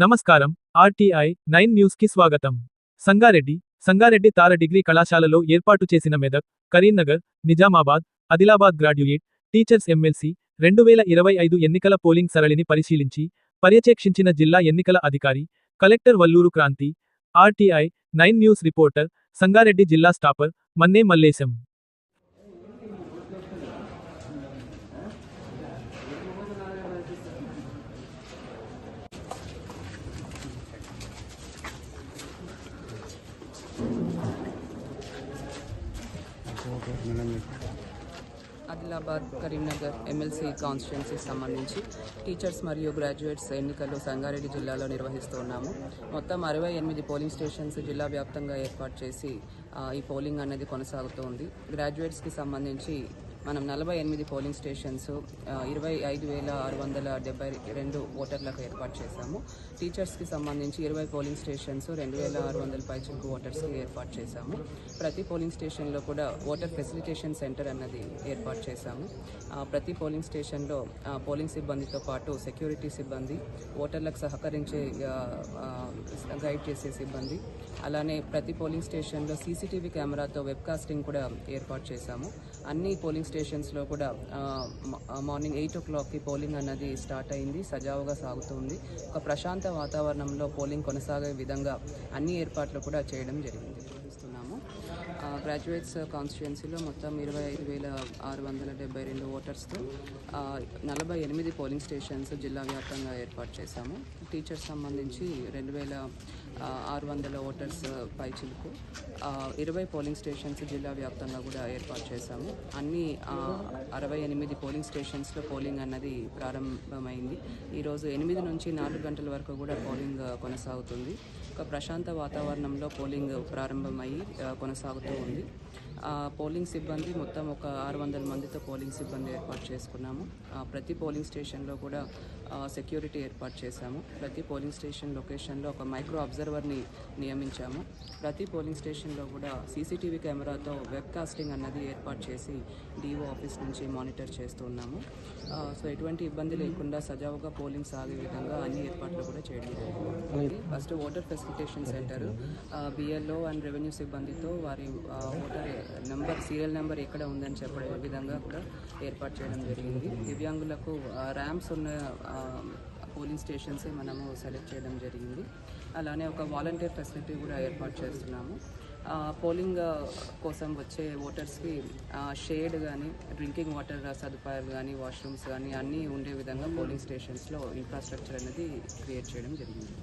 నమస్కారం. RTI 9 news కి స్వాగతం. సంగారెడ్డి తార డిగ్రీ కళాశాలలో ఏర్పాటు చేసిన Medak, Karimnagar, Nizamabad, Adilabad graduate teachers MLC 2025 ఎన్నికల పోలింగ్ సరళిని పరిశీలించి, పర్యవేక్షించిన జిల్లా ఎన్నికల అధికారి, collector Valluru Kranthi. RTI 9 news reporter, Sangareddy జిల్లా స్టాపర్, మన్నే మల్లేశం. ఆదిలాబాద్ కరీంనగర్ ఎమ్మెల్సీ కాన్స్టిట్యున్సీకి సంబంధించి టీచర్స్ మరియు గ్రాడ్యుయేట్స్ ఎన్నికలు సంగారెడ్డి జిల్లాలో నిర్వహిస్తున్నాము. మొత్తం 68 పోలింగ్ స్టేషన్స్ జిల్లా వ్యాప్తంగా ఏర్పాటు చేసి ఈ పోలింగ్ అనేది కొనసాగుతోంది. గ్రాడ్యుయేట్స్కి సంబంధించి మనం 48 పోలింగ్ స్టేషన్స్ 25,672 ఓటర్లకు ఏర్పాటు చేశాము. టీచర్స్కి సంబంధించి 20 పోలింగ్ స్టేషన్స్ 2,600 పైచిలకు ఓటర్స్కి ఏర్పాటు చేశాము. ప్రతి పోలింగ్ స్టేషన్లో కూడా ఓటర్ ఫెసిలిటేషన్ సెంటర్ అన్నది ఏర్పాటు చేశాము. ప్రతి పోలింగ్ స్టేషన్లో పోలింగ్ సిబ్బందితో పాటు సెక్యూరిటీ సిబ్బంది, ఓటర్లకు సహకరించే గైడ్ చేసే సిబ్బంది, అలానే ప్రతి పోలింగ్ స్టేషన్లో సీసీటీవీ కెమెరాతో వెబ్కాస్టింగ్ కూడా ఏర్పాటు చేశాము. అన్ని పోలింగ్ స్టేషన్స్లో కూడా మార్నింగ్ 8 o'clockకి పోలింగ్ అన్నది స్టార్ట్ అయింది, సజావుగా సాగుతుంది. ఒక ప్రశాంత వాతావరణంలో పోలింగ్ కొనసాగే విధంగా అన్ని ఏర్పాట్లు కూడా చేయడం జరిగింది. చూస్తున్నాము గ్రాడ్యుయేట్స్ కాన్స్టిట్యున్సీలో మొత్తం 25,672 ఓటర్స్తో 48 పోలింగ్ స్టేషన్స్ జిల్లా వ్యాప్తంగా ఏర్పాటు చేశాము. టీచర్స్ సంబంధించి 2,600 ఓటర్స్ పైచిలకు 20 పోలింగ్ స్టేషన్స్ జిల్లా వ్యాప్తంగా కూడా ఏర్పాటు చేశాము. అన్ని 68 పోలింగ్ స్టేషన్స్లో పోలింగ్ అన్నది ప్రారంభమైంది. ఈరోజు 8 నుంచి 4 గంటల వరకు కూడా పోలింగ్ కొనసాగుతుంది. ఒక ప్రశాంత వాతావరణంలో పోలింగ్ ప్రారంభమయ్యి కొనసాగుతూ ఉంది. పోలింగ్ సిబ్బంది మొత్తం ఒక 600 మందితో పోలింగ్ సిబ్బంది ఏర్పాటు చేసుకున్నాము. ప్రతి పోలింగ్ స్టేషన్లో కూడా సెక్యూరిటీ ఏర్పాటు చేశాము. ప్రతి పోలింగ్ స్టేషన్ లొకేషన్లో ఒక మైక్రో అబ్జర్వర్ని నియమించాము. ప్రతి పోలింగ్ స్టేషన్లో కూడా సీసీటీవీ కెమెరాతో వెబ్కాస్టింగ్ అన్నది ఏర్పాటు చేసి డిఓ ఆఫీస్ నుంచి మానిటర్ చేస్తూ ఉన్నాము. సో ఎటువంటి ఇబ్బంది లేకుండా సజావుగా పోలింగ్ సాగే విధంగా అన్ని ఏర్పాట్లు కూడా చేయడం జరిగింది. First voter facilitation centre BLO and revenue సిబ్బందితో వారి ఓటర్ నెంబర్, సీరియల్ నెంబర్ ఎక్కడ ఉందని చెప్పే విధంగా కూడా ఏర్పాటు చేయడం జరిగింది. దివ్యాంగులకు ర్యాంప్స్ ఉన్న పోలింగ్ స్టేషన్సే మనము సెలెక్ట్ చేయడం జరిగింది. అలానే ఒక వాలంటీర్ ఫెసిలిటీ కూడా ఏర్పాటు చేస్తున్నాము. పోలింగ్ కోసం వచ్చే ఓటర్స్కి షేడ్ కానీ, డ్రింకింగ్ వాటర్ సదుపాయాలు కానీ, వాష్రూమ్స్ కానీ అన్నీ ఉండే విధంగా పోలింగ్ స్టేషన్స్లో ఇన్ఫ్రాస్ట్రక్చర్ అనేది క్రియేట్ చేయడం జరిగింది.